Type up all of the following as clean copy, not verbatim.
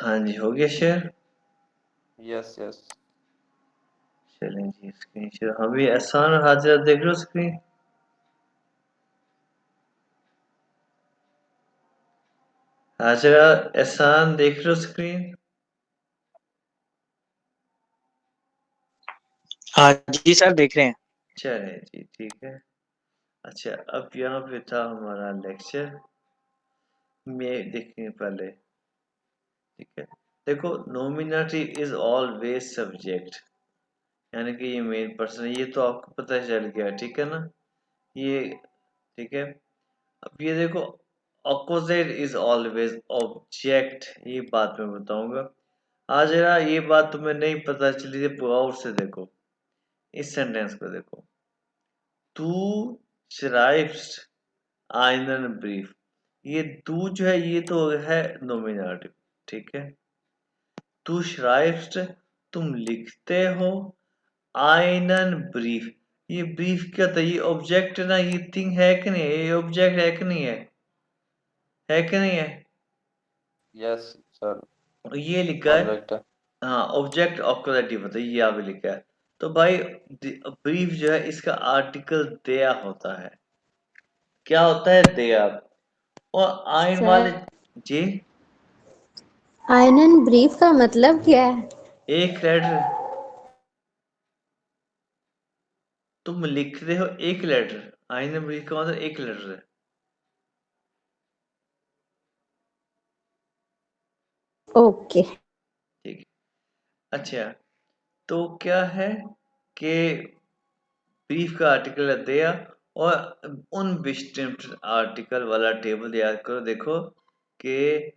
हाँ जी, हो गया शेयर। Yes yes. चलें जी, स्क्रीन शेयर। हाँ भी एहसान और हाजिरा देख लो स्क्रीन। हाजिरा, एहसान देख लो स्क्रीन। हाँ जी सर, देख रहे हैं। चलें जी, ठीक है। अच्छा, अब यहाँ पे था हमारा लेक्चर में, देखेंगे पहले। ठीक है, देखो नोमिनेटी इज ऑलवेज सब्जेक्ट, यानी कि ये मेन पर्सन है, ये तो आपको पता चल गया, ठीक है ना ये। ठीक है, अब ये देखो ऑपोजिट इज ऑलवेज ऑब्जेक्ट, ये बात मैं बताऊंगा। आज जरा ये बात तुम्हें नहीं पता चली थी, गौर से देखो इस सेंटेंस को देखो। तू schreibst einen ब्रीफ, ये तू जो है ये तो है नोमिनेटिव, ठीक है। तू schreibst, तुम लिखते हो, einen ब्रीफ, ये ब्रीफ क्या था, ये ऑब्जेक्ट ना, ये थिंग है कि नहीं, ये ऑब्जेक्ट है कि नहीं है कि नहीं है। Yes sir. और ये लिखा है, ऑब्जेक्ट है। हाँ ऑब्जेक्ट ऑक्युलेटिव होता है, ये यहाँ पे लिखा है। तो भाई ब्रीफ जो है इसका आर्टिकल दिया होता है, क्या होता है दिया। और आइन वाले सर, जी, आयनन ब्रीफ का मतलब क्या है? एक लेटर, तुम लिख रहे हो एक लेटर, आइन ब्रीफ का मतलब एक लेटर है। ओके। ठीक है, अच्छा, तो क्या है कि ब्रीफ का आर्टिकल है दिया, और उन डिस्टिंक्ट आर्टिकल वाला टेबल याद करो, देखो कि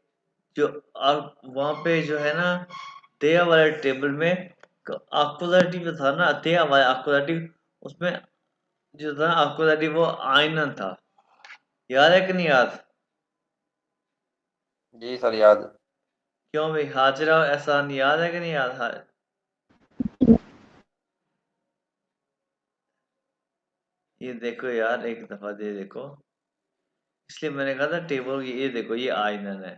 जो आप वहां पे जो है ना, दिया वाले टेबल में अक्वालिटी था ना, दिया वाला अक्वालिटी, उसमें जो था अक्वालिटी वो आयनन था, याद है कि नहीं याद। जी सर याद। क्यों भाई, हाजिरा और एहसान याद है कि नहीं याद। ये देखो यार, एक दफा दे देखो, इसलिए मैंने कहा था टेबल, ये देखो ये आयनन है,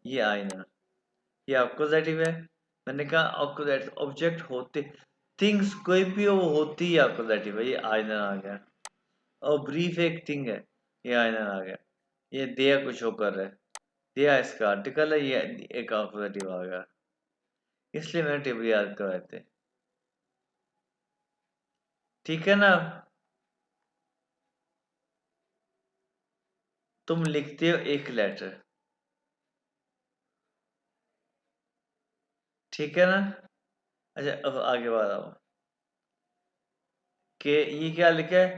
ये आयनन, ये अक्वॉजेटिव है। मैंने कहा अक्वॉजेटिव ऑब्जेक्ट होते, थिंग्स कोई भी हो वो होती है अक्वॉजेटिव है, ये आयनन आ गया। और ब्रीफ एक थिंग है, ये आयनन आ गया। ये दिया कुछ शो कर रहा है, दिया इसका आर्टिकल है, ये एक अक्वॉजेटिव आ गया, इसलिए मैंने टेबल याद करवाए थे, ठीक है ना। तुम लिखते हो एक लेटर, ठीक है ना। अच्छा, अब आगे बात आओ कि ये क्या लिखा है,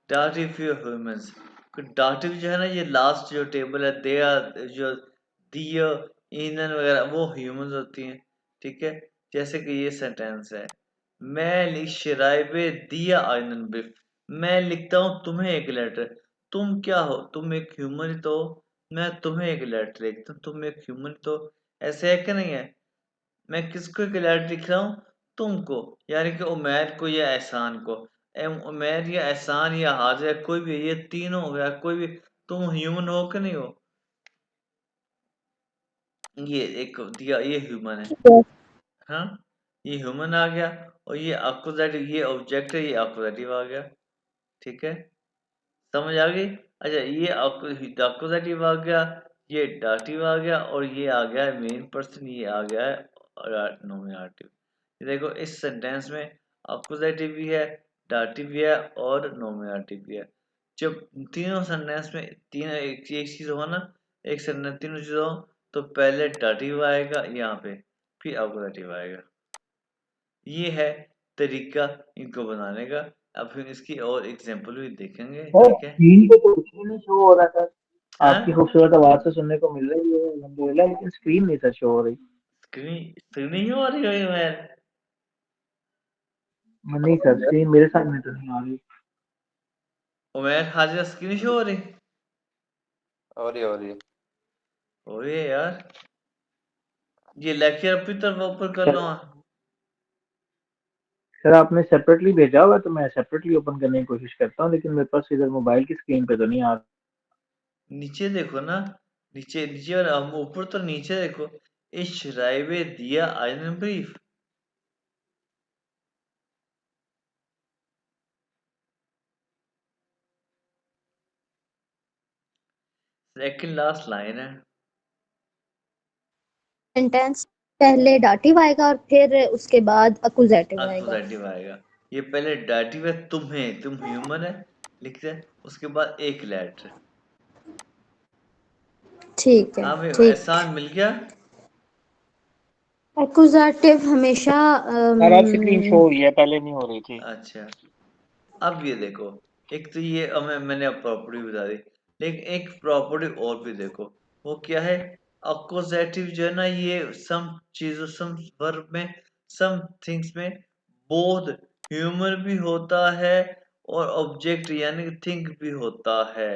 डाटिव फॉर ह्यूमंस। डाटिव जो है ना, ये लास्ट जो टेबल है, दिया जो दिया ईंधन वगैरह वो ह्यूमंस होती हैं, ठीक है। जैसे कि ये सेंटेंस है, मैं लिख शराइबे दिया आइनन बिफ, मैं लिखता हूँ तुम्हें एक लेटर। तुम क्या हो, तुम एक ह्यूमन ही तो हो, मैं तुम्हें एक लेटर लिखता हूँ, तुम एक ह्यूमन ही तो हो। ऐसे है कि नहीं है। मैं किसको क्लैरिटी लिख रहा हूँ, तुमको, यानी कि उमैर को या एहसान को। उमैर या एहसान या हाजिर, कोई भी, ये तीनों हो गया, कोई भी, तुम ह्यूमन हो कि नहीं हो। ये एक दिया, ये ह्यूमन है, हाँ, ये ह्यूमन आ गया। और ये अक्वजेटिव, ये ऑब्जेक्ट है, ये अक्वजेटिव आ गया, ठीक है, समझ आ गई। अच्छा, ये अक्वजेटिव आ गया, ये डाटिव आ गया, और ये आ गया है मेन पर्सन, ये आ गया है नोमिनेटिव। देखो इस सेंटेंस में अक्वजेटिव भी है, डाटिव भी है, और नोमिनेटिव भी है। जब तीनों सेंटेंस में तीन एक चीज हो ना, एक सेंटेंस तीनों चीज हो, तो पहले डाटिव आएगा यहाँ पे, फिर अक्वजेटिव आएगा। ये है तरीका इनको बनाने का। अब फिर इसकी और एग्जांपल भी देखेंगे, सर ठीक है। स्क्रीन पे तो कुछ भी नहीं शो हो रहा सर। आपकी हाँ, खूबसूरत आवाज तो सुनने को मिल रही है अल्हम्दुलिल्लाह, लेकिन स्क्रीन नहीं सर शो हो रही। स्क्रीन स्क्रीन नहीं हो रही है यार। नहीं सर, स्क्रीन मेरे सामने तो नहीं आ रही। उमैर हाजिर स्क्रीन शो हो रही, हो रही है। हो रही है यार। ये लेक्चर अपनी तरफ ओपन कर सर लो। हाँ, सर आपने सेपरेटली भेजा हुआ तो मैं सेपरेटली ओपन करने की कोशिश करता हूँ, लेकिन मेरे पास इधर मोबाइल की स्क्रीन पे तो नहीं आ रहा। नीचे देखो ना, नीचे नीचे, और हम ऊपर तो नीचे देखो, Ich schreibe dir einen Brief. Second last line है। सेंटेंस पहले डाटिव आएगा और फिर उसके बाद अकुजेटिव आएगा। अकुजेटिव आएगा। ये पहले डाटिव है, तुम ह्यूमन है लिखते हैं, उसके बाद एक लेटर। ठीक है, हाँ भाई, ठीक। एहसान मिल गया। एक्यूजेटिव हमेशा सर अब स्क्रीन शो हुई है, पहले नहीं हो रही थी। अच्छा, अब ये देखो, एक तो ये मैंने अब प्रॉपर्टी बता दी, लेकिन एक प्रॉपर्टी और भी देखो, वो क्या है? अक्यूजेटिव जो है ना, ये सम चीजों, सम वर्ब में, सम थिंग्स में बोथ ह्यूमन भी होता है और ऑब्जेक्ट यानी थिंक भी होता है।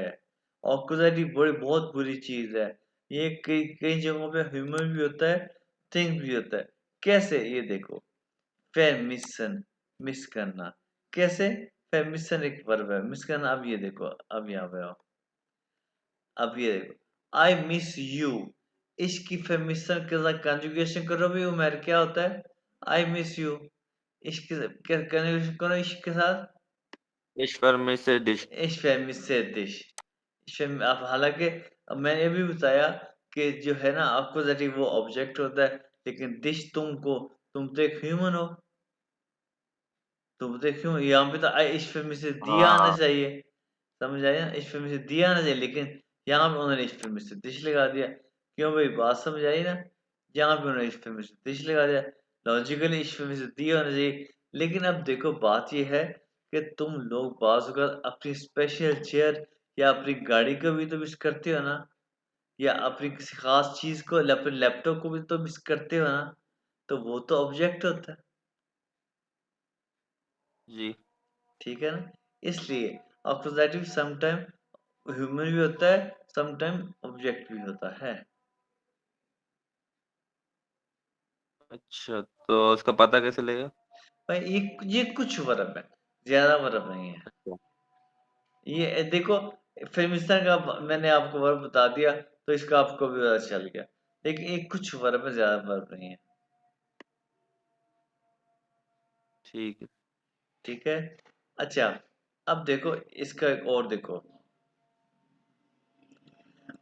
अक्यूजेटिव बड़ी बहुत बुरी चीज है। ये कई कई जगहों पे ह्यूमन भी होता है, थिंक भी होता है। कैसे? ये देखो, फेमिशन, मिस करना। कैसे? फेमिशन एक वर्ब है, मिस करना। अब ये देखो, अब यहाँ पे आओ, अब ये देखो, आई मिस यू, इसकी फेमिशन के साथ कंजुगेशन करो भी, उमेर क्या होता है? I miss you. इसके कंजुगेशन करो इश्क के साथ, ईश्वर में से डिश। इश फेमिस से दिश। अब हालांकि अब मैंने ये भी बताया कि जो है ना अक्यूजेटिव वो ऑब्जेक्ट होता है, लेकिन दिश तुम तो एक ह्यूमन हो। तो देखो यहाँ पे तो इस फिल्म में से दिया आना हाँ चाहिए, समझ आया? इस फिल्म में से दिया आना चाहिए, लेकिन यहाँ पे उन्होंने इस फिल्म में से दिश लगा दिया। क्यों भाई, बात समझ आई ना? यहाँ पे उन्होंने इस फिल्म में से दिश लगा दिया। लॉजिकली इस फिल्म में से दिया होना चाहिए, लेकिन अब देखो बात यह है कि तुम लोग बाज़ औक़ात अपनी स्पेशल चेयर या अपनी गाड़ी को भी तो मिस करते हो ना, या अपनी किसी खास चीज़ को, अपने लैपटॉप को भी तो मिस करते हो ना, तो वो तो ऑब्जेक्ट होता है। जी। ठीक है ना? इसलिए ऑक्यूजेटिव समटाइम ह्यूमन भी होता है, समटाइम ऑब्जेक्ट भी होता है। अच्छा, तो उसका पता कैसे लगेगा? भाई ये कुछ वर्ब है, ज्यादा वर्ब नहीं है। अच्छा। ये देखो, फेमिनिस्टन का मैंने आपको वर्ब बता दिया, तो इसका आपको भी पता चल गया, लेकिन ये कुछ वर्ब है, ज्यादा वर्ब नहीं है। ठीक है। ठीक है। अच्छा, अब देखो इसका एक और देखो।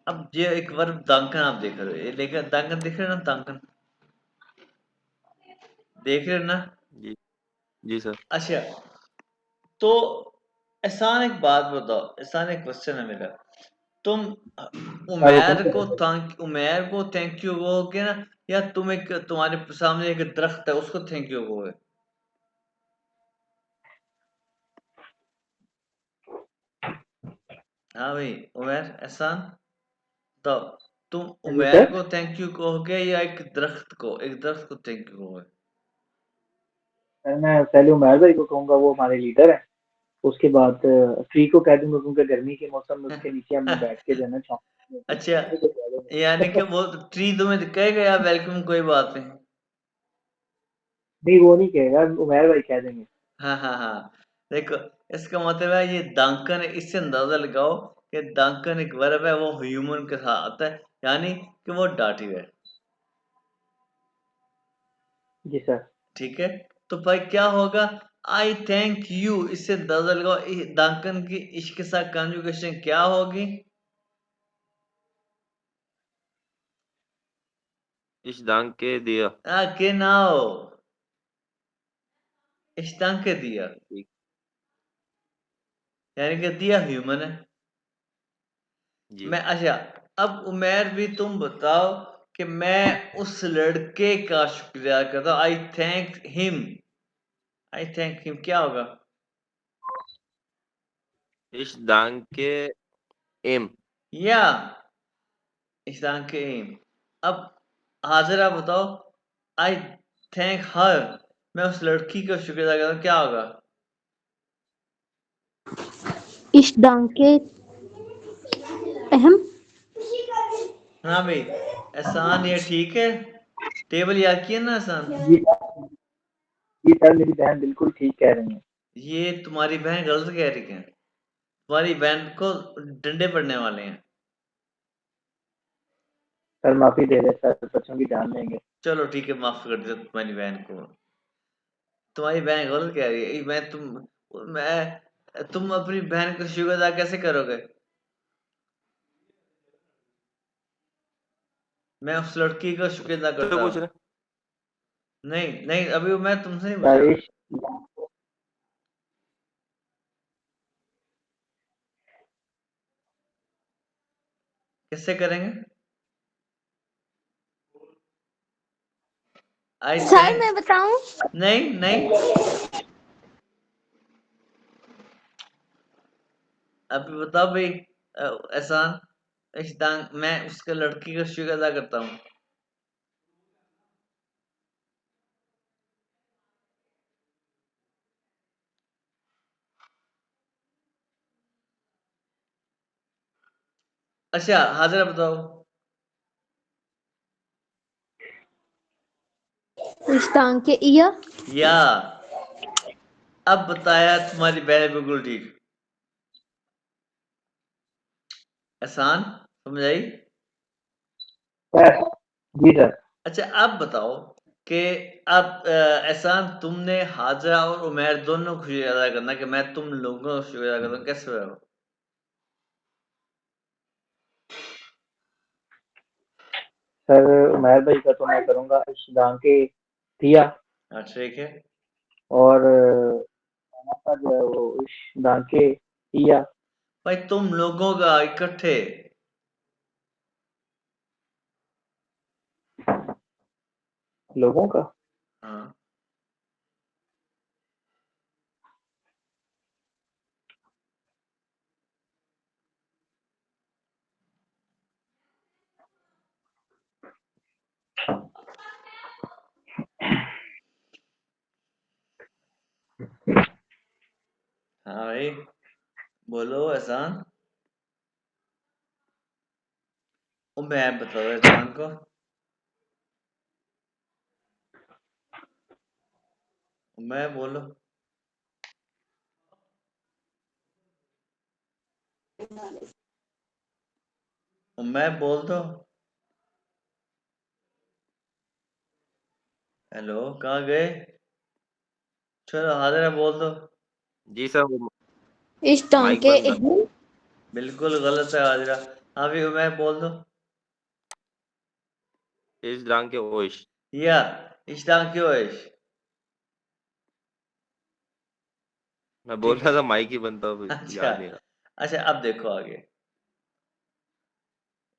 अब ये एक वर्ब दांकन आप देख रहे हो, ये लेकर दांकन देख रहे हो ना, दांकन देख रहे हो ना? जी। जी सर। अच्छा, तो एहसान एक बात बताओ, एहसान एक क्वेश्चन है मेरा। तुम सर हुक्म उमेर को थैंक यू कहोगे ना, या तुम एक तुम्हारे सामने एक दरख्त है उसको थैंक यू कहोगे? हाँ भाई, उमेर, एहसान, तो तुम जी उमेर सर। को थैंक यू कहोगे या एक दरख्त को थैंक यू कहोगे? सर मैं पहले उमर भाई को कहूँगा, वो हमारे लीडर है। उसके बाद ट्री को कह दूंगा, क्योंकि गर्मी के मौसम में उसके नीचे हमने बैठ के जो है ना छाँव में अच्छा, बैठे को कह यानी कि देंगे। वो ट्री तुम्हें कहेगा यार वेलकम, कोई बात नहीं। नहीं वो नहीं कहेगा, उमर भाई कह देंगे। हाँ हाँ हाँ, देखो, इसका मतलब है ये दांकन है, इससे अंदाजा लगाओ कि दांकन एक वर्ब है, वो ह्यूमन के साथ आता है, यानी कि वो डाटिव है। जी सर। ठीक है, तो भाई क्या होगा? आई थैंक यू, इससे अंदाजा लगाओ दांकन की इश्क के साथ कंजुगेशन क्या होगी? इस दांग के दिया। के नाउ, इश्तांक के दिया, ठीक। यानी कि दिया ह्यूमन है। जी। मैं अच्छा, अब उमेर भी तुम बताओ कि मैं उस लड़के का शुक्रिया करता हूँ, आई थैंक हिम, आई थैंक हिम क्या होगा? इस दांग के एम। या इस्लाम के एम। अब हाजिरा बताओ, आई थैंक हर, मैं उस लड़की का शुक्रिया अदा करता हूँ, क्या होगा? इश डांके अहम। हाँ भाई, एहसान, ये ठीक है? टेबल याद किया ना एहसान? जी जी सर, मेरी बहन बिल्कुल ठीक कह रही है। ये तुम्हारी बहन गलत कह रही है, तुम्हारी बहन को डंडे पड़ने वाले हैं। सर माफी दे रहे सर, बच्चों की जान लेंगे। चलो ठीक है, माफ कर दिया तुम्हारी बहन को। तुम्हारी बहन गलत कह रही है। तुम अपनी बहन को शुक्र अदा कैसे करोगे? मैं उस लड़की का शुक्र अदा तो करता पूछ हूँ। रहे नहीं नहीं, अभी मैं तुमसे नहीं सर पूछा। इस किससे करेंगे? आई सर सेंट। मैं बताऊं? नहीं नहीं, अभी बताओ भाई। एहसान, मैं उसके लड़की का शुक्र अदा करता हूँ। अच्छा हाजिरा बताओ। इस टांग के ईयर। या अब बताया तुम्हारी बहन बिल्कुल ठीक। एहसान, समझ आई? सर जी सर। अच्छा अब बताओ कि अब एहसान, तुमने हाजरा और उमैर दोनों को शुक्र अदा करना कि मैं तुम लोगों का शुक्र अदा करता हूँ। कैसे होगा? सर उमैर भाई का तो मैं करूंगा इश्तान के दिया, हाँ ठीक है। और खाना का जो है वो इश्तान के दिया। भाई तुम लोगों का इकट्ठे। लोगों का। हाँ हाँ भाई, बोलो एहसान। मैं बता रहा एहसान को। मैं बोलो। मैं बोल दो। हेलो, कहाँ गए? चलो हाजिरा बोल दो। जी सर, वो इस टांग माइक के बंद था। एहन। बिल्कुल गलत है हाजिरा। हाँ भी मैं बोल दो। इस डांग के ओश। या इश्तान क्यों है? मैं बोल ठीक। रहा था माइक ही बंद था, अभी अच्छा याद नहीं रहा। अच्छा, अब देखो आगे।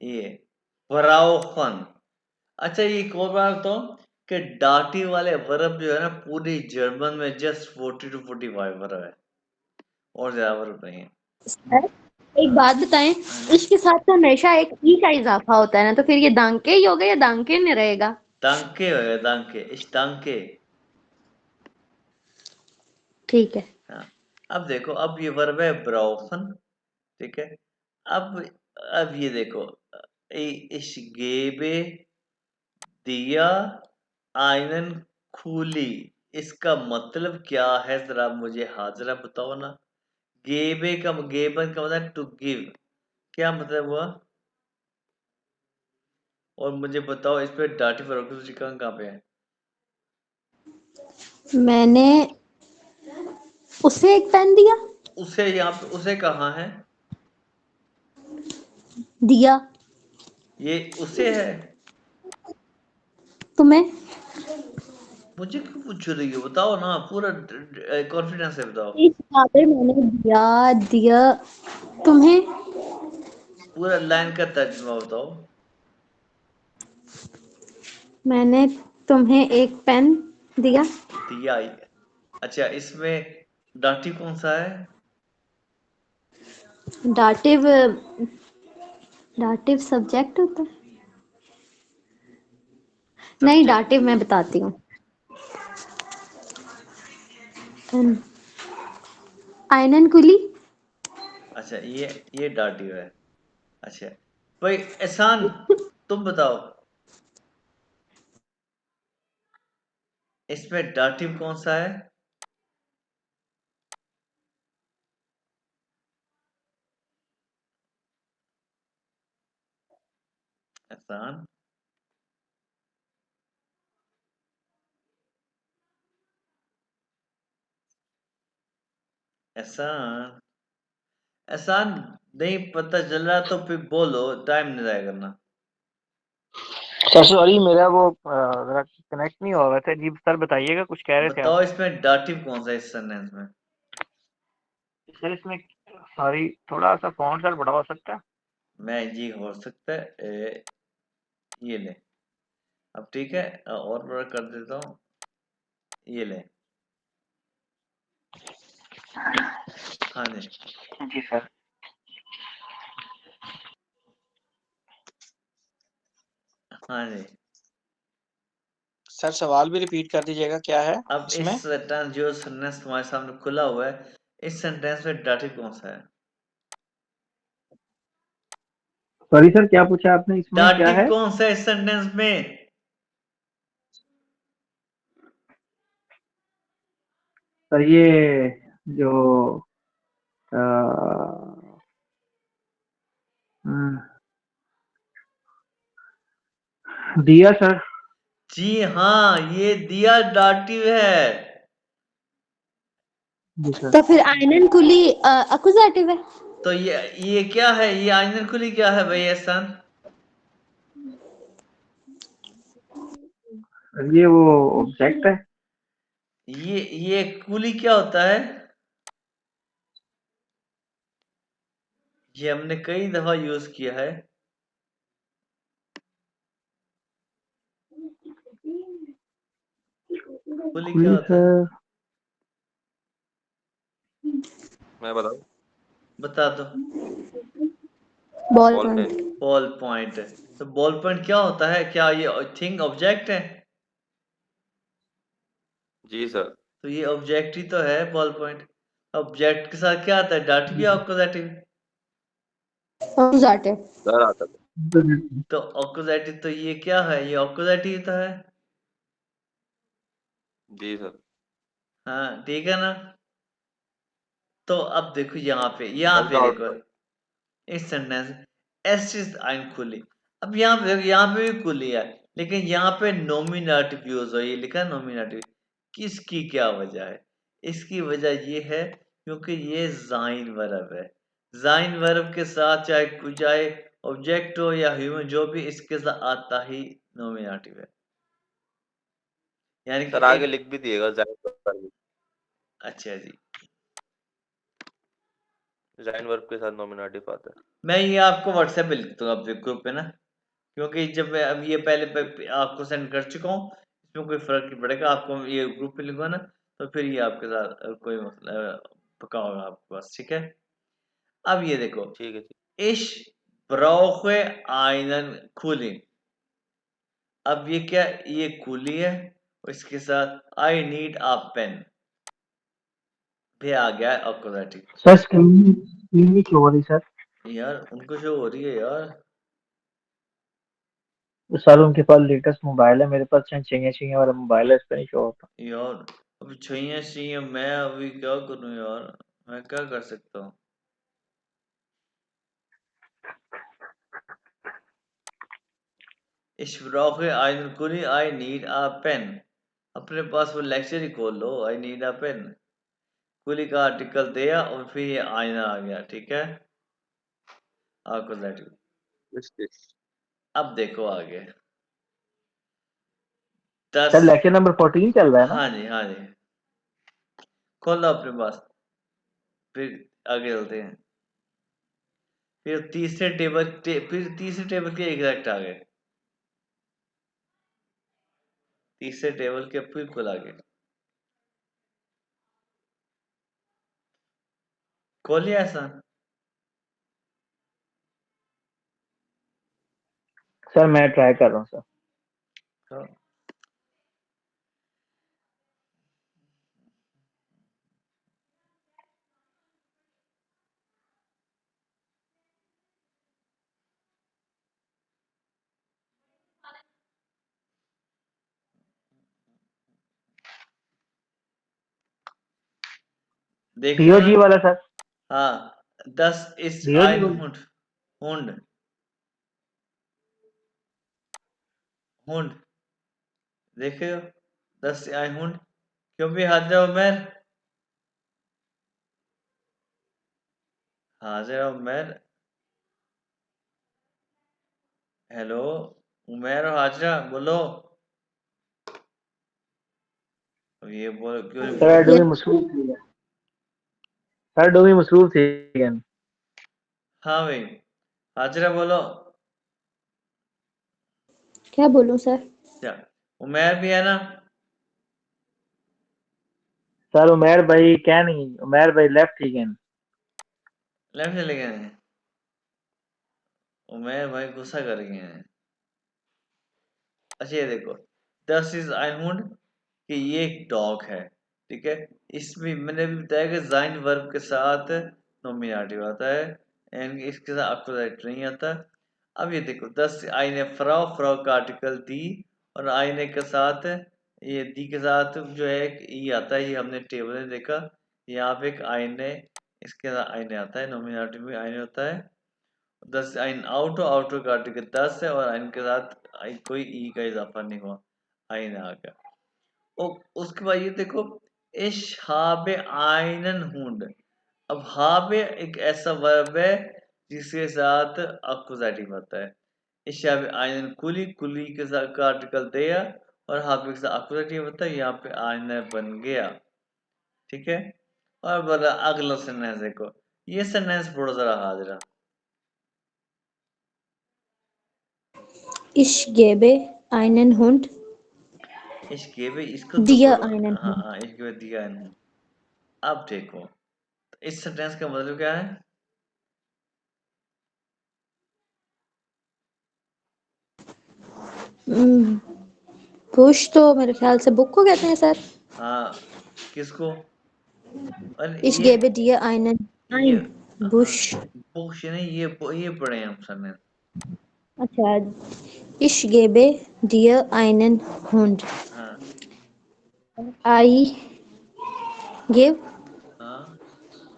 ये फराओखन। अच्छा ये एक और बात बताओ कि डाटी वाले वर्ब जो है ना, पूरी जर्मन में जस्ट 40 to 45 वर्ब है, और ज्यादा वर्ब नहीं है। सर एक हाँ बात बताएं, हाँ जी। इसके साथ तो हमेशा एक ई का इजाफा होता है ना, तो फिर ये दांके ही होगा या दांके नहीं रहेगा? दांके होगा, दांके, इस दांके। ठीक है। हाँ, अब देखो, अब ये वर्ब है ब्राउखन। ठीक है। अब अब ये देखो, इस गेबे दिया आयनन खूली, इसका मतलब क्या है? जरा मुझे हाजरा बताओ ना। गेबन का मतलब टू गिव, क्या मतलब हुआ? और मुझे बताओ इस पे डाटिव वर्ब कहाँ पे है? मैंने उसे एक पेन दिया। उसे यहाँ पे, उसे कहाँ है? दिया ये उसे है। तुम्हें। मुझे क्यों पूछ रही हो? बताओ ना, पूरा कॉन्फिडेंस से बताओ। इस काबिल मैंने दिया, दिया तुम्हें। पूरा लाइन का तर्जुमा बताओ। मैंने तुम्हें एक पेन दिया। दिया। अच्छा, इसमें डाटिव कौन सा है? डाटिव, डाटिव सब्जेक्ट होता है। नहीं, सब्जेक्ट। डाटिव मैं बताती हूँ। आयनन कुली। अच्छा ये डाटिव है। अच्छा भाई एहसान, तुम बताओ इसमें डाटिव कौन सा है? एहसान। एहसान एहसान नहीं पता चल रहा तो फिर बोलो, टाइम नहीं जाया करना। सर सॉरी मेरा वो जरा कनेक्ट नहीं हो रहा था जी। सर बताइएगा, कुछ कह रहे थे आप। बताओ इसमें डाटिव कौन सा है इस सेंटेंस में? सर इसमें सॉरी थोड़ा सा फॉन्ट सर बड़ा हो सकता है। मैं ये हो सकता है ये ले। अब ठीक है, और बड़ा कर देता हूँ, ये ले। हाँ जी, जी सर। हाँ जी। सर सवाल भी रिपीट कर दीजिएगा, क्या है अब इस इसमें? सेंटेंस जो सेंटेंस तुम्हारे सामने खुला हुआ है, इस सेंटेंस में डाटिव कौन सा है? सॉरी सर, क्या पूछा आपने? इसमें क्या डाटिव है? कौन सा है इस सेंटेंस में? सर ये जो अ, हम्म, दिया सर। जी हाँ, ये दिया डाटिव है। जी सर। तो फिर आयनन कुली अकुजाटिव है। तो ये क्या है? ये आइनर कुली क्या है भाई एहसान? ये वो ऑब्जेक्ट है। ये कुली क्या होता है? ये हमने कई दफा यूज किया है। कुली क्या कुली होता है? सर। मैं बताऊं? बता दो। Ball ball point. Pen. Ball point. तो बॉल पॉइंट क्या होता है? क्या ये थिंग ऑब्जेक्ट है? जी सर। तो ये ऑब्जेक्ट ही तो है बॉल पॉइंट। ऑब्जेक्ट के साथ क्या आता है? डाटिव या ऑक्यूजेटिव? अकुजाटिव। सर आता था। तो ऑक्यूजेटिव तो ये क्या है? ये ऑक्यूजेटिव तो है। जी सर। हाँ ठीक है ना? तो अब देखो यहाँ सर का देखो आउटपुट। इस सेंटेंस एस इज आइन खुली। अब यहाँ पे देखो, यहाँ पे भी खुली है, लेकिन यहाँ पे नोमिनेटिव यूज हो, ये लिखा है नोमिनेटिव। किसकी क्या वजह है? इसकी वजह ये है क्योंकि ये जाइन वर्ब है। जाइन वर्ब के साथ चाहे ऑब्जेक्ट हो या ह्यूमन, जो भी इसके साथ आता ही नोमिनेटिव है। यानी कि सर आगे एक लिख भी दिएगा जाइन। अच्छा जी, जाइन वर्ब के साथ नॉमिनेटिव आता है। मैं ये आपको व्हाट्सएप पे लिखता हूँ अपने ग्रुप पे ना, क्योंकि जब मैं अब ये पहले आपको सेंड कर चुका हूँ, इसमें कोई फर्क नहीं पड़ेगा। आपको ये ग्रुप पे लिखवा ना, तो फिर ये आपके साथ कोई मसला पक्का होगा आपके पास, ठीक है? अब ये देखो, ठीक है ठीक। इश ब्रौखे आइनन खुली। अब ये क्या? ये खुली है और इसके साथ आई नीड अ पेन भी आ गया है ऑक्यूजेटिव। सर स्क्रीन भी क्यों हो रही सर? यार उनको जो हो रही है यार। सर उनके पास लेटेस्ट मोबाइल है, मेरे पास चाहिए चाहिए वाला मोबाइल है, इस पे नहीं शो होता। यार अभी चाहिए, मैं अभी क्या करूं यार? मैं क्या कर सकता हूँ? इशराक आइन कुली आई नीड अ पेन। अपने पास वो लेक्चर ही खोल लो, आई नीड अ पेन। कुली का आर्टिकल दिया और फिर ये आईना आ गया, ठीक है? आकुजेटिव। इस अब देखो आगे सर 10। लेक्चर नंबर 14 चल रहा है ना? हाँ जी, हाँ जी, खोलो अपने पास, फिर आगे चलते हैं। फिर फिर तीसरे टेबल के एग्जैक्ट आ गए। तीसरे टेबल के बिल्कुल आगे खोलिए ऐसा। सर मैं ट्राई कर रहा हूँ सर। तो देख रहे हो डीओजी ना? वाला सर। हाँ, 10 इस डीओजी आइन वाला। हुंड हुंड देखे हो? 10 आइन हुंड। क्यों भी हाथ जाओ मैर। हाजिरा उमैर, हेलो उमैर और हाजिरा बोलो। अब ये बोल क्यों नहीं सर बोल डूबी मसरूफ थी सर डूबी मसरूफ थी again। हाँ भाई हाजिरा बोलो। क्या बोलूं सर? क्या उमैर भी है ना? सर उमेर भाई क्या नहीं, उमेर भाई लेफ्ट again। लेफ्ट चले गए हैं। उमैर भाई गुस्सा कर गए हैं। अच्छा ये देखो, दस इज आइनहुड कि ये एक डॉग है, ठीक है। इसमें मैंने भी बताया कि जाइन वर्ब के साथ नोमिनेटिव आता है एंड इसके साथ अक्वज़ाइट नहीं आता। अब ये देखो, दस आईने फ्राउ, फ्राउ का आर्टिकल दी, और आईने के साथ ये दी के साथ जो है एक ई आता है, ये हमने टेबल में देखा। यहाँ पे एक आईने, इसके साथ आईने आता है, नोमिनेटिव में आईने होता है। 10 आइन आउट, आउटर का आर्टिकल 10 है, और आइन के साथ कोई ई का इजाफा नहीं हुआ, आइन आ गया। उसके बाद ये देखो, इश हाबे आइनन हुंड। अब हाबे एक ऐसा वर्ब है जिसके साथ अक्वज़ाइटिव आता है। इश हाबे आइनन कुली, कुली के साथ का आर्टिकल दिया, और हाबे के साथ अक्वज़ाइटिव होता है, यहाँ पे आइना बन गया, ठीक है। और बोला अगला सेंटेंस देखो, ये सेंटेंस पढ़ो जरा हाजिरा। Ich gebe einen Hund इसके भी इसको तो dir पढ़ो। einen हाँ Hund। हाँ, इसके बाद दिया है ना। अब देखो, इस सेंटेंस का मतलब क्या है? बुश तो मेरे ख्याल से बुक को कहते हैं सर। हाँ, किसको? और Ich gebe dir einen ये ein हाँ, Bush। बुक्स नहीं, ये पढ़े हैं हम सेंटेंस। अच्छा, ich gebe dir einen Hund। हाँ I give हाँ,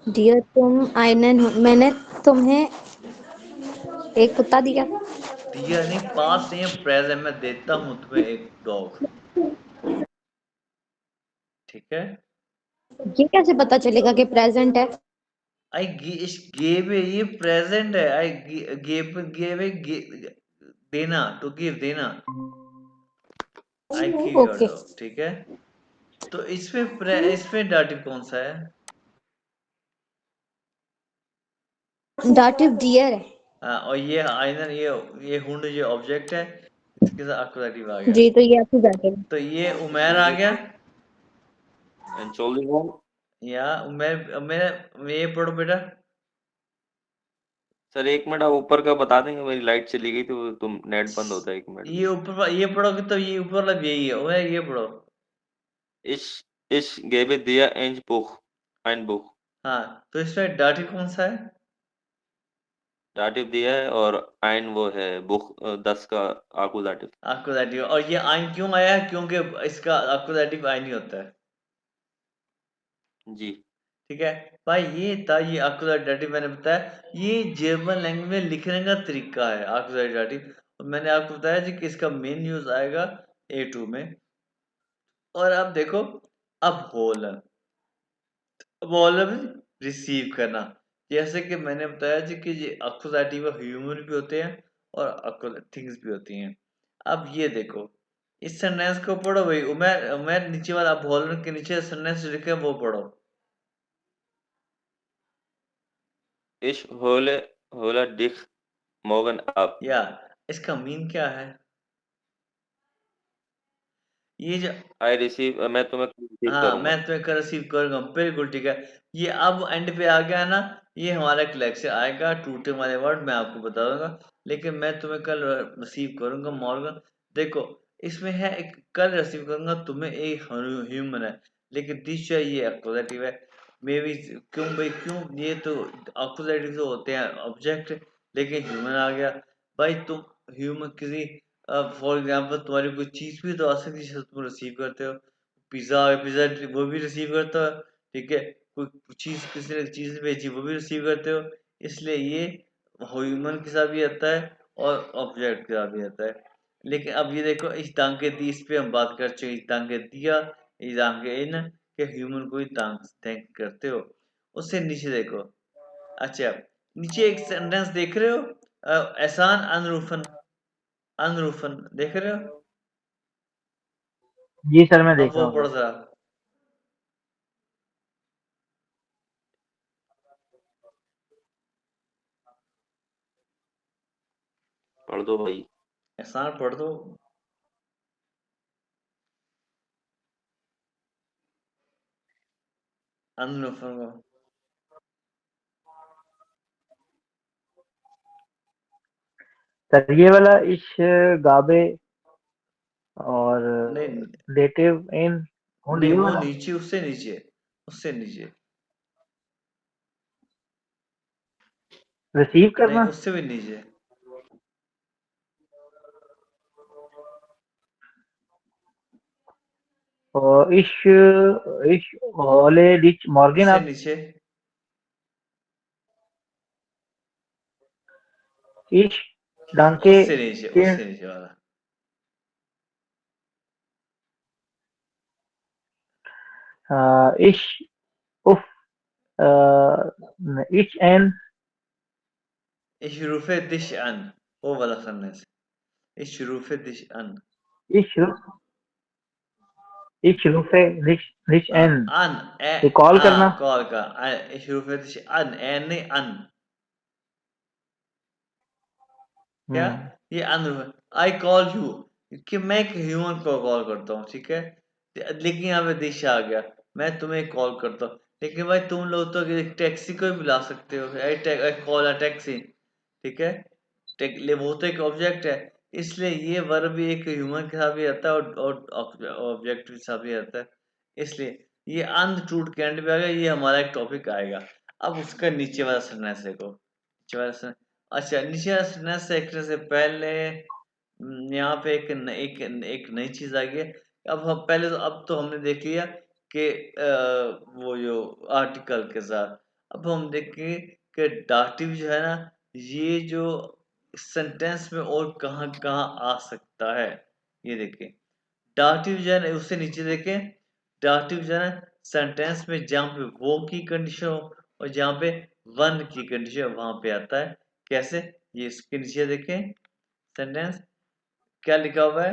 dir तुम einen Hund, मैंने तुम्हें एक कुत्ता दिया। दिया नहीं, पास नहीं है, प्रेजेंट में देता हूँ तुम्हें एक डॉग, ठीक है। ये कैसे पता चलेगा कि प्रेजेंट है? इस गेव ये प्रेजेंट है। आई गेव गेव देना, टू गिव देना। I give your okay, dog, ठीक है। तो इसमें डाटिव कौन सा है? दाटिव डियर है। हाँ, और ये आइनर, ये हुंड जो ऑब्जेक्ट है, इसके साथ अक्वज़ाइटिव आ गया। जी, तो ये आपकी दाटिव। तो ये उमैर आ गया। And Cholding home। या उमैर, मेरा ये पढ़ो बेटा। सर एक मिनट आप ऊपर का बता देंगे, मेरी लाइट चली गई तो तुम नेट बंद होता है, एक मिनट। ये ऊपर ये पढ़ोगे तो ये ऊपर वाला भी यही है। उमैर ये पढ़ो। Ich ich gebe dir ein Buch, ein Buch। हाँ, तो इसमें डाटिव कौन सा है? दाटिव दिया है, और ein वो है बुक, 10 का आकुजाटिव। अक्वज़ाइटिव। और ये आइन क्यों आया है? क्योंकि इसका अक्वज़ाइटिव आइन ही होता है, जी। ठीक है। भाई ये था, ये अक्वज़ाइटिव मैंने बताया, ये जर्मन लैंग्वेज में लिखने का तरीका है अक्वज़ाइटिव। और मैंने आपको बताया जी कि इसका मेन यूज आएगा A2 में। और अब देखो, अब होल वॉल्यूम रिसीव करना। जैसे कि मैंने बताया जी कि ये अक्वज़ाइटिव ह्यूमन भी होते हैं और थिंग्स भी होती हैं। अब ये देखो, इस सेंटेंस को पढ़ो भाई। उमैर, उमैर नीचे वाला वॉल्यूम के नीचे सेंटेंस लिखे हैं, वो पढ़ो। Ich hole dich morgen ab। या इसका मीन क्या है? ये जो आई रिसीव, मैं तुम्हें रिसीव हाँ, करूंगा। मैं तुम्हें कर रिसीव करूंगा, बिल्कुल ठीक है। ये अब एंड पे आ गया ना, ये हमारा एक लेक्चर आएगा, टूटे वाले वर्ड मैं आपको बता दूंगा। लेकिन मैं तुम्हें कल रिसीव करूंगा मॉर्गन। देखो, इसमें है एक कल रिसीव करूंगा तुम्हें, एक ह्यूमन है, लेकिन दिस जो है ये अक्वज़ाइटिव है। मे बी, क्यों भाई क्यों? ये तो अक्वज़ाइटिव तो होते हैं ऑब्जेक्ट, लेकिन ह्यूमन आ गया। भाई तुम ह्यूमन किसी, फॉर एग्जाम्पल तुम्हारी कोई चीज भी तो आ सकती है जिसे तुम रिसीव करते हो। पिज़्ज़ा पिज़्ज़ा वो भी रिसीव करता है, ठीक है। कोई चीज़, किसी ने चीज़ भेजी, वो भी रिसीव करते हो। इसलिए ये ह्यूमन के साथ भी आता है और ऑब्जेक्ट के साथ भी आता है। लेकिन अब ये देखो, इस टांगे दी, इस पे हम बात कर चुके, इस टांगे दिया, इस टांगे इन, के ह्यूमन को ही थैंक करते हो। उससे नीचे देखो, अच्छा, नीचे एक सेंटेंस देख रहे हो, एहसान अनरूफन, अनरूफन देख रहे हो? जी सर, मैं अब देख रहा वो हूँ पढ़ सर। जरा। पढ़ दो भाई। एहसान पढ़ दो। अनरूफन को सर ये वाला इश गाबे और नहीं, डेटिव इन और नहीं ये वो वाला नीचे, उससे नीचे, उससे नीचे, रिसीव नहीं करना। उससे भी नीचे। और इश इश ओले डिच मॉर्गन उससे आप नीचे, इश डांके उससे नीचे, के उससे नीचे वाला। इश उफ इश एन Ich rufe dich an, वो वाला sentence. Ich rufe dich an। इश इश रुफे रिच एन an, ये कॉल करना। कॉल का, ich rufe dich an, नहीं an। क्या? हम्म ये अन, आई कॉल यू, कि मैं एक ह्यूमन को कॉल करता हूँ, ठीक है? लेकिन यहाँ पे दिशा आ गया, मैं तुम्हें कॉल करता हूँ, लेकिन भाई तुम लोग तो एक टैक्सी को भी बुला सकते हो, आई कॉल अ टैक्सी, ठीक है? वो तो एक ऑब्जेक्ट है, इसलिए ये वर्ब भी एक ह्यूमन के साथ भी आता है और ऑब्जेक्ट के साथ भी आता है, इसलिए ये अनट्रूथ के एंड पे आ गया, ये हमारा एक टॉपिक आएगा। अब उसका नीचे वाला सेंटेंस देखो, नीचे वाला sentence- अच्छा, नीचे वाला सेंटेंस देखने से पहले यहाँ पे एक नई चीज आ गई है। अब हम पहले तो, अब तो हमने देख लिया कि वो जो आर्टिकल के साथ, अब हम देखेंगे कि डाटिव जो है ना, ये जो सेंटेंस में और कहाँ कहाँ आ सकता है, ये देखें। डाटिव जो है ना, उससे नीचे देखें, डाटिव जो है ना, सेंटेंस में जहाँ पे वो की कंडीशन हो और जहाँ पे वन की कंडीशन वहां पे आता है। कैसे? ये इसके नीचे देखें, सेंटेंस क्या लिखा हुआ है?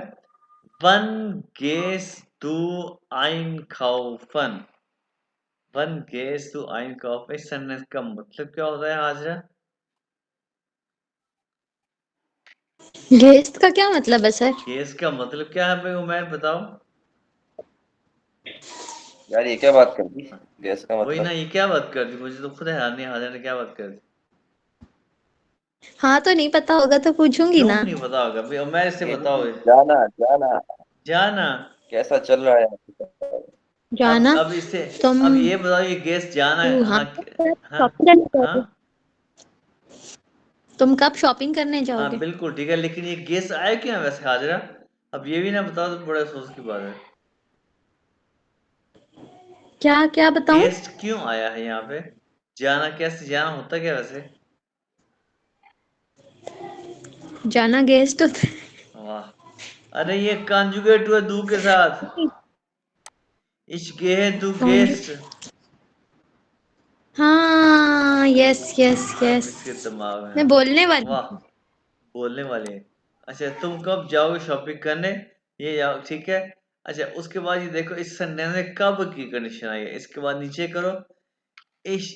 One guess two yne खाउफन, one guess two yne खाउफन, इस सेंटेंस का मतलब क्या होता है हाजरा? गेस्ट का क्या मतलब है सर? गेस का मतलब क्या है भाई उमैर, बताओ। यार ये क्या बात कर दी, गैस का वही ना, मतलब। ये क्या बात कर दी, मुझे तो खुद हैरानी है, हाजरा ने क्या बात कर दी। हाँ तो नहीं पता होगा तो पूछूंगी क्यों ना। नहीं पता होगा भाई उमैर, से बताओ। जाना जाना जाना। कैसा चल रहा है। जाना। अब इससे, तुम अब ये बताओ, ये गेस जाना है, हाँ हाँ हाँ शॉपिंग करने हाँ जाओगे? तुम कब शॉपिंग करने हाँ जाओगे? बिल्कुल ठीक है, लेकिन ये गेस आया क्या वैसे हाजरा? अब ये भी ना बताओ तो बड़े अफसोस की बात है। क्या क्या बताऊं? गेस्ट क्यों आया है यहाँ पे? जाना, कैसे जाना होता क्या वैसे? जाना गेस्ट होता वाह, अरे ये कॉन्जुगेट हुआ दू के साथ, है। इश गेहे दू कौन? गेस्ट। हाँ यस यस अब यस, इसके दिमाग में मैं है। बोलने वाली वाह, थी। बोलने वाले हैं। अच्छा, तुम कब जाओगे शॉपिंग करने? ये जाओ, ठीक है। अच्छा, उसके बाद ये देखो, इस सेंटेंस में कब की कंडीशन आई है, इसके बाद नीचे करो। Ich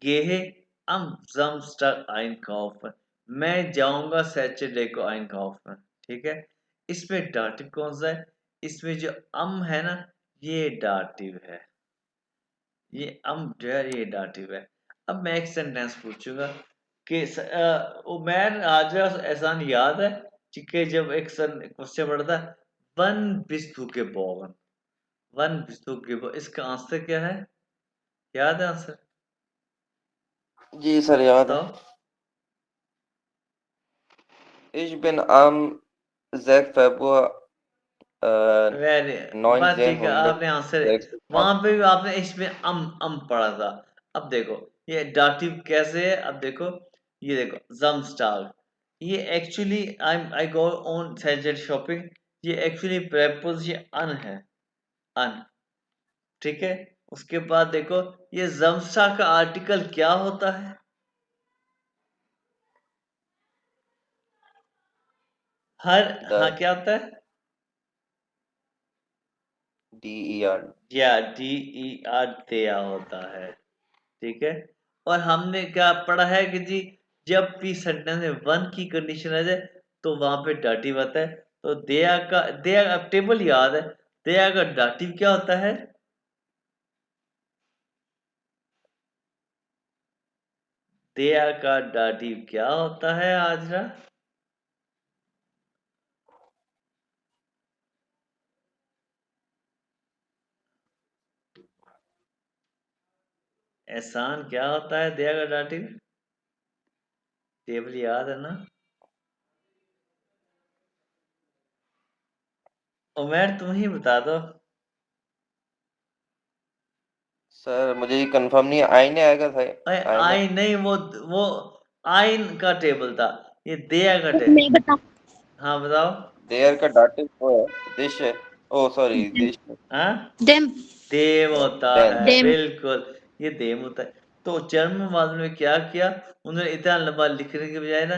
gehe am Samstag einkaufen, मैं जाऊंगा सैटरडे को einkaufen, ठीक है? इसमें डाटिव कौन सा है? इसमें जो है ना, ये डाटिव है, ये जो है ये डाटिव है। अब मैं एक सेंटेंस पूछूंगा कि उमैर हाजरा एहसान याद है, ठीक है? जब एक क्वेश्चन पढ़ता है, वन बिस्तु के बोगन, वन बिस्तु के बोगन, इसका आंसर क्या है? याद है आंसर? जी सर याद है। बताओ। Ich bin am 6. Februar very, बस ठीक है, आपने आंसर, 1906 वहां पे भी आपने इसमें पढ़ा था। अब देखो ये डाटिव कैसे है, अब देखो, ये देखो जमस्टार, ये actually I go on Saturday shopping, ये एक्चुअली प्रेपोजिशन अन है, अन, ठीक है? उसके बाद देखो, ये जमस्टार का आर्टिकल क्या होता है? हाँ the क्या होता है? DER या DER दिया होता है, ठीक है। और हमने क्या पढ़ा है कि जी जब भी सेंटेंस में वन की कंडीशन आ जाए तो वहां पे डाटिव आता है। तो दया अब टेबल याद है, दया का डाटिव क्या होता है? दया का डाटिव क्या होता है हाजरा? एहसान क्या होता है दया का डाटिव? टेबल याद है ना? उमर तुम ही बता दो। सर मुझे ये कंफर्म नहीं है, आईने आएगा था। अरे आईने आई नहीं, वो आइन का टेबल था, ये दया का मैं टेबल। बताऊं? हाँ बताओ। देयर का डाटिव वो है, दिश है। ओ सॉरी, दिश हाँ देम देव होता देन। है, देम बिल्कुल, ये देव होता है। तो जर्मन वालों ने क्या किया, उन्होंने इतना लंबा लिखने के बजाय ना,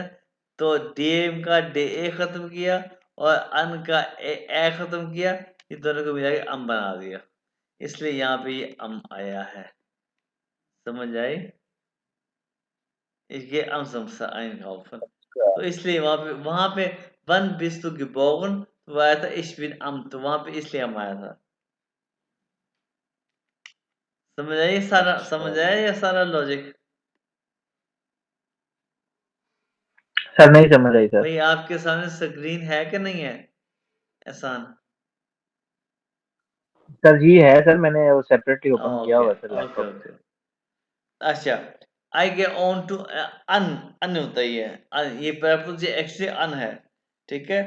तो डेम का डे ए खत्म किया और अन का ए खत्म किया, ये दोनों को मिला के अम बना दिया, इसलिए यहाँ पे ये अम आया है। समझ आई? ये अम समसा आइन kaufen। तो इसलिए वहां पे वन बिस्तु geboren तो वो आया था ich bin am, तो वहां पे इसलिए अम आया था। समझ आई सारा? अच्छा समझ आया जी। ये सारा लॉजिक? सर नहीं समझ आई सर। भाई आपके सामने स्क्रीन है कि नहीं है एहसान? सर जी है सर, मैंने वो सेपरेटली ओपन किया ओके हुआ है सर ओके लैपटॉप। ओके। अच्छा, I get on to an, अन होता ही है ये प्रपोज एक्चुअली अन है, ठीक है।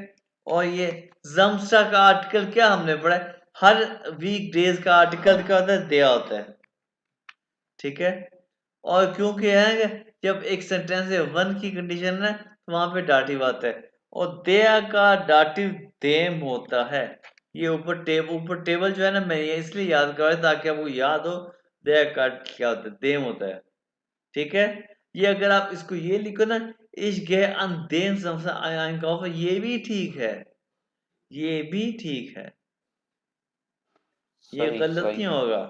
और ये जमस्टा का आर्टिकल क्या हमने पढ़ा है, हर वीक डेज का आर्टिकल क्या होता है, दिया होता है, ठीक है। और क्योंकि है कि जब एक सेंटेंस में वन की कंडीशन है तो वहां पे डाटिव आता है, और देया का डाटिव देम होता है। ये ऊपर टेबल जो है ना, मैं ये इसलिए याद करवाया ताकि आपको याद हो देया का क्या होता है, देम होता है, ठीक है। ये अगर आप इसको ये लिखो ना, इश गे अन देम समसा einkaufen, ये भी ठीक है, ये भी ठीक है, ये सही गलत सही। नहीं होगा।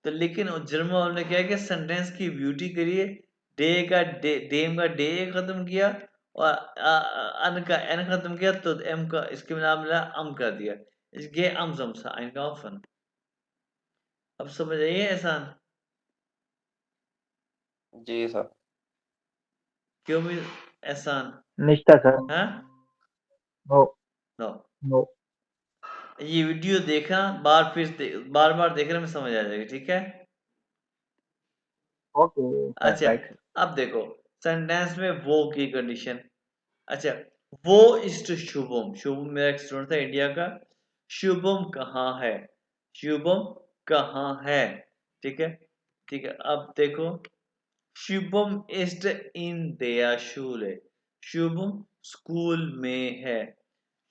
तो लेकिन जर्मन वालों ने क्या है कि सेंटेंस की ब्यूटी करिए, डे का डे, डेम का डे खत्म किया और अन का एन खत्म किया, तो एम का इसके नाम मिला अम कर दिया, इसके अम समसा einkaufen। अब समझ आइए एहसान? जी सर। क्यों भी एहसान? निश्ता सर। हाँ नो। No, no. ये वीडियो देखना बार बार देखने में समझ आ जाएगी, ठीक है। ओके सर, अच्छा, राइट। अब देखो सेंटेंस में वो की कंडीशन। अच्छा, वो इस्ट शुभम, शुभम मेरा एक स्टूडेंट था इंडिया का। शुभम कहाँ है? शुभम कहाँ है? ठीक है, ठीक है। अब देखो, शुभम इस्ट इन देयर शूले, शुभम स्कूल में है।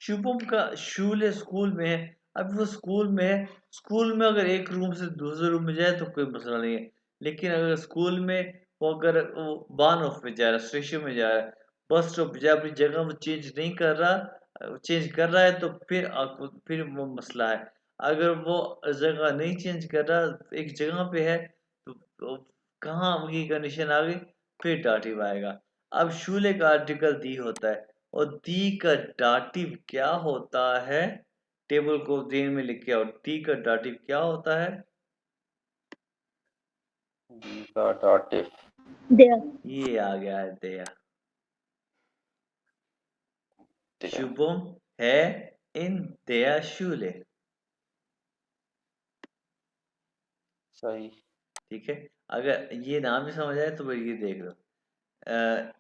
शुभम का शूल स्कूल में है। अब वो स्कूल में है, स्कूल में अगर एक रूम से दूसरे रूम में जाए तो कोई मसला नहीं है, लेकिन अगर स्कूल में वो अगर वो बान ऑफ में जा रहा है, स्टेशन में जा रहा है, बस स्टॉप पे जा, अपनी जगह वो चेंज नहीं कर रहा, चेंज कर रहा है तो फिर आपको फिर वो मसला है। अगर वो जगह नहीं चेंज कर रहा, एक जगह पे है, तो कहाँ की कंडीशन आ गई, फिर डाटिव आएगा। अब शूले का आर्टिकल दी होता है, और दी का डाटिव क्या होता है? टेबल को जेन में लिख के आओ, डी का डाटिव क्या होता है? डी का डाटिव देयर ये आ गया है दया। दिया। शुभम है इन दया शूले, सही। ठीक है। अगर ये नाम भी समझ आए तो फिर ये देख लो। अ,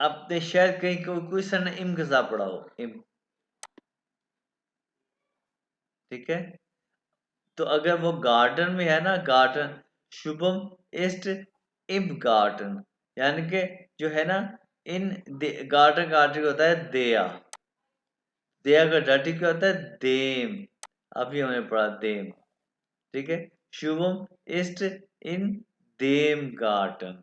आपने शायद कहीं कोई सन इम के साथ पढ़ा हो, इम, ठीक है। तो अगर वो गार्डन में है ना, गार्डन, शुभम इस्ट इम गार्डन, यानी कि जो है ना, इन गार्डन का आर्टिकल होता है दया, दया का डार्टिकल क्या होता है, देम। अभी हमने पढ़ा देम, ठीक है। शुभम इस्ट in them garden,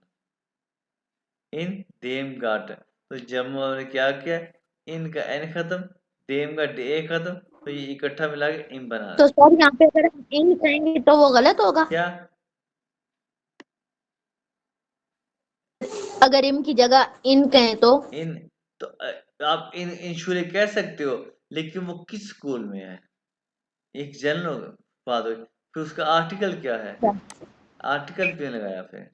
in them garden. तो जब हमने क्या किया, इन का एन खत्म, देम का डे खत्म, तो ये इकट्ठा मिला के इम बना तो सर यहाँ पे अगर हम इन कहेंगे तो वो गलत होगा। क्या अगर इम की जगह इन कहें तो इन, तो आप इन इंशुरे कह सकते हो, लेकिन वो किस स्कूल में है, एक जनरल बात हुई। फिर उसका आर्टिकल क्या है, आर्टिकल क्यों लगाया फिर।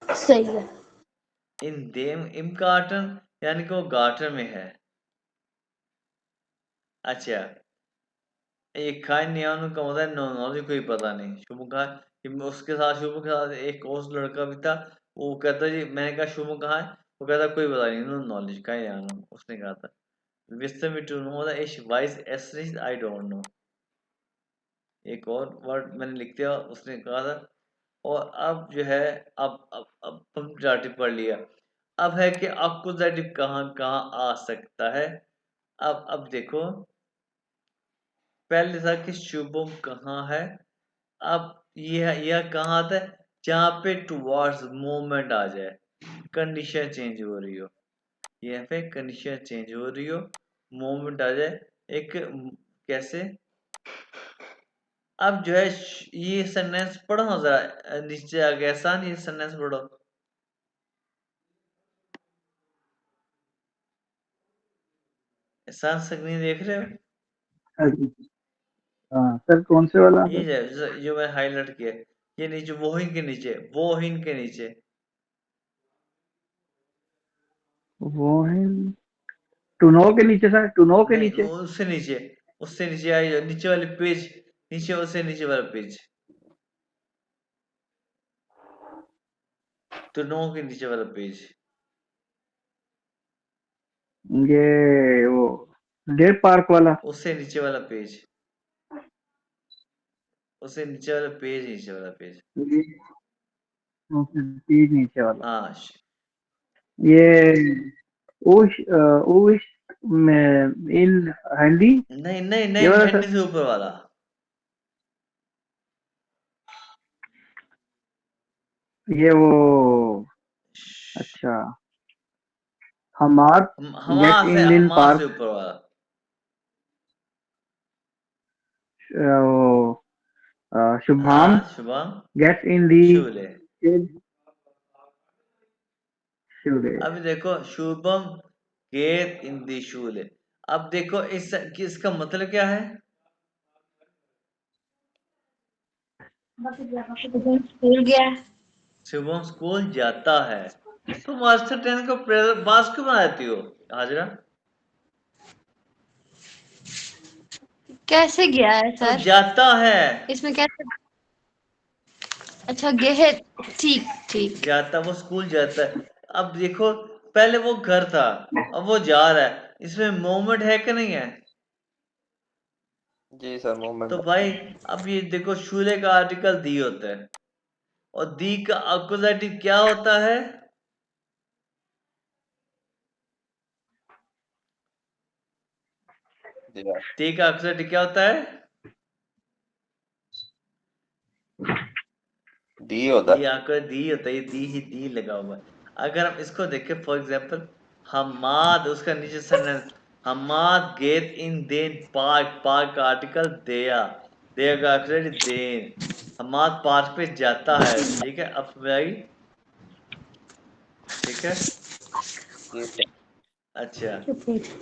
सही है। इन देम इम गार्टन, यानी कि वो गार्टन में है। अच्छा, एक खान नियानु का मतलब नॉलेज कोई पता नहीं। शुभ कहा कि उसके साथ, शुभ के साथ एक और लड़का भी था, वो कहता जी, मैंने कहा शुभ कहाँ है, वो कहता कोई पता नहीं, नो नॉलेज का नियानु, उसने कहा था विस्टम मी टू नो द इश वाइज एसरिस आई डोंट नो। एक और वर्ड मैंने लिख दिया, उसने कहा था। और अब जो है, अब हम डाटिव पढ़ लिया। अब है कि अकुजेटिव कहाँ कहाँ आ सकता है। अब देखो, पहले था कि शुभम कहाँ है। अब यह कहाँ आता है, जहाँ पे टुवर्ड्स मूवमेंट आ जाए, कंडीशन चेंज हो रही हो, यहाँ पे कंडीशन चेंज हो रही हो, मूवमेंट आ जाए एक, कैसे। अब जो है ये सेंटेंस पढ़ो ना जरा, नीचे आ गया आसान, ये सेंटेंस पढ़ो। आसान सकनी देख रहे हो, हाँ सर, कौन से वाला ये सर? जो मैं हाईलाइट किया, ये नीचे वोहिन के नीचे, वोहिन के नीचे, वो है टूनो के नीचे सर, टूनो के नहीं नीचे। उससे नीचे, उससे नीचे आई जाओ, नीचे वाले पेज, नीचे, उससे नीचे वाला पेज, तो नो के नीचे वाला पेज, ये वो डेर पार्क वाला। उससे नीचे वाला पेज, उससे नीचे वाला पेज, नीचे वाला पेज। ये तीन नीचे वाला। हाँ ये उश उश में इन हैंडी, नहीं नहीं ये नहीं, वाला हैंडी सर। से ऊपर वाला। ये वो, अच्छा, हमार गेट इन लिन हमार से पार्क, ऊपर वाला। वो शुभांग हाँ शुभम गेट इन दी शूले। शूले। अभी देखो, शुभम गेट इन दी शूले। अब देखो इसका मतलब क्या है। स्कूल गया है। शुभम स्कूल जाता है। तो मास्टर ट्रेन को पास क्यों बनाती हो हाजरा। कैसे गया है तो सर, जाता है, इसमें कैसे। अच्छा गेहे, ठीक ठीक। जाता, वो स्कूल जाता है। अब देखो, पहले वो घर था, अब वो जा रहा है, इसमें मोमेंट है कि नहीं है। जी सर, तो मूवमेंट। भाई, अब ये देखो, शूले का आर्टिकल दी होता है, और दी का अकुजेटिव क्या होता है। दिया। दी का अकुजेटिव क्या होता है। दी होता ये है। आपका दी होता है, ये दी ही दी लगा हुआ है। अगर हम इसको देखें, फॉर एग्जाम्पल, हमाद, उसका नीचे सेंटेंस, हमाद गेट इन देन पार्क, पार्क का आर्टिकल देया, देया का अक्षर देन, हमाद पार्क पे जाता है, ठीक है। अब समझ आई, ठीक है। जी सर। अच्छा,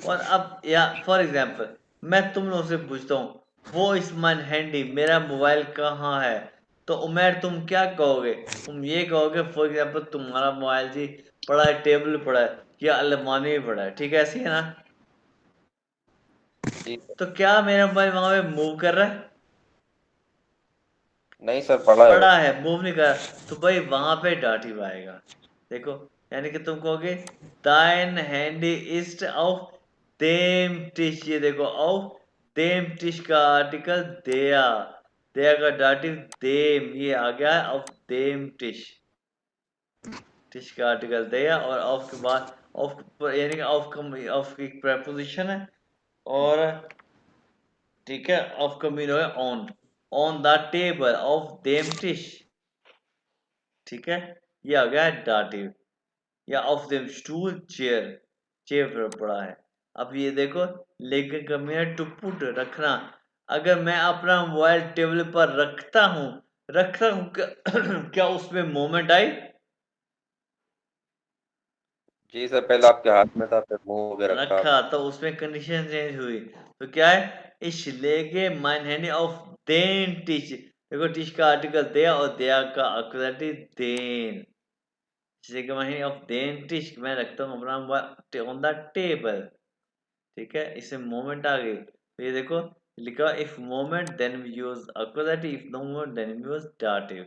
और अब या फॉर एग्जाम्पल, मैं तुम लोगों से पूछता हूँ, वो इस मन हैंडी, मेरा मोबाइल कहाँ है। तो उमेर तुम क्या कहोगे, तुम ये कहोगे फॉर एग्जाम्पल, तुम्हारा मोबाइल जी पड़ा है, टेबल पड़ा है, या अलमारी में पड़ा है, ठीक है, ऐसी है ना। जी सर। तो क्या मेरा मोबाइल वहां पे मूव कर रहा है, नहीं सर, पढ़ा है वो। पड़ा है, मूव नहीं कर रहा, तो भाई वहां पे डाटिव आएगा। देखो, यानी कि तुम कहोगे दाइन हैंडी इस्ट ऑफ देम टिश, ये देखो, ऑफ देम टिश का आर्टिकल देया, देया का डाटिव देम, ये आ गया ऑफ देम टिश, टिश का आर्टिकल देया, और ऑफ के बाद, ऑफ यानी कि ऑफ की प्रेपोजिशन है, और ठीक है, ऑफ का मीन है ऑन द टेबल ऑफ देम टिश, ठीक है, ये आ गया डाटिव। या ऑफ देम स्टूल चेयर, चेयर पर पड़ा है। अब ये देखो लेके कम हियर टू पुट रखना, अगर मैं अपना मोबाइल टेबल पर रखता हूँ क्या उसमें मोमेंट आई? जी सर, पहले आपके हाथ में था, फिर मुंह हो गया रखा। रखा तो उसमें कंडीशन चेंज हुई, तो क्या है? Ich lege mein Handy auf den Tisch। देखो टिश का आर्टिकल दे और दिया का ऑक्सिलरी देन। Ich lege mein Handy auf den Tisch, मैं रखता हूँ अपना मोबाइल ऑन द टेबल। ठीक है, इससे मोमेंट आ गई। तो ये देखो लिखा if moment then we use auxiliary, if no moment then we use dative.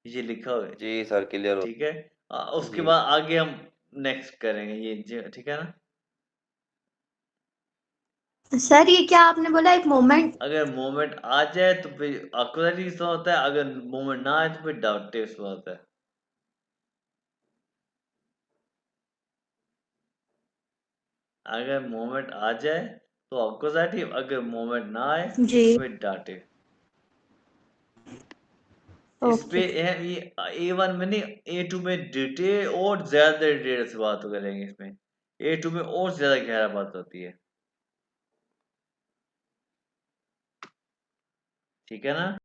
ये लिखा हुआ है। जी सर, क्लियर हो। ठीक है, उसके जी बाद आगे हम नेक्स्ट करेंगे ये, ठीक है ना? सर ये क्या आपने बोला, एक मोमेंट? अगर मोमेंट आ जाए तो फिर ऑक्सिलरी यूज होता है, अगर मोमेंट ना आए तो फिर डाटिव यूज होता है। अगर मोमेंट आ जाए तो ऑक्सिलरी, अगर मोमेंट ना आए जी तो फिर डाटिव। इस पे ओके। ये A1 में नहीं, A2 में डिटेल और ज्यादा डिटेल से बात करेंगे इसमें। A2 में और ज्यादा गहरा बात होती है, ठीक है ना?